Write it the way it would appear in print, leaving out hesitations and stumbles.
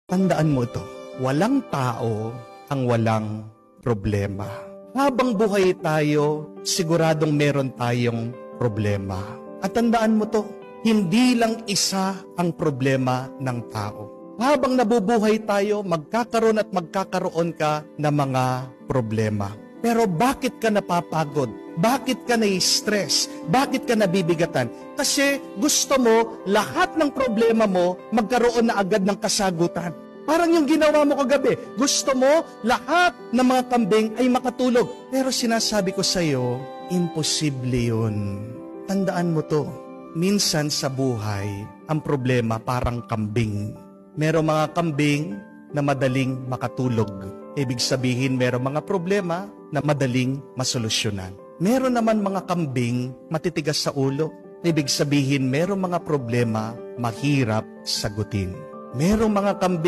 Tandaan mo to, walang tao ang walang problema. Habang buhay tayo, siguradong meron tayong problema. At tandaan mo to, hindi lang isa ang problema ng tao. Habang nabubuhay tayo, magkakaroon at magkakaroon ka ng mga problema. Pero bakit ka napapagod? Bakit ka nai-stress? Bakit ka nabibigatan? Kasi gusto mo, lahat ng problema mo, magkaroon na agad ng kasagutan. Parang yung ginawa mo kagabi. Gusto mo, lahat ng mga kambing ay makatulog. Pero sinasabi ko sa iyo, imposible yun. Tandaan mo to. Minsan sa buhay, ang problema parang kambing. Merong mga kambing na madaling makatulog. Ibig sabihin, merong mga problema na madaling masolusyonan. Meron naman mga kambing matitigas sa ulo. Ibig sabihin, merong mga problema mahirap sagutin. Merong mga kambing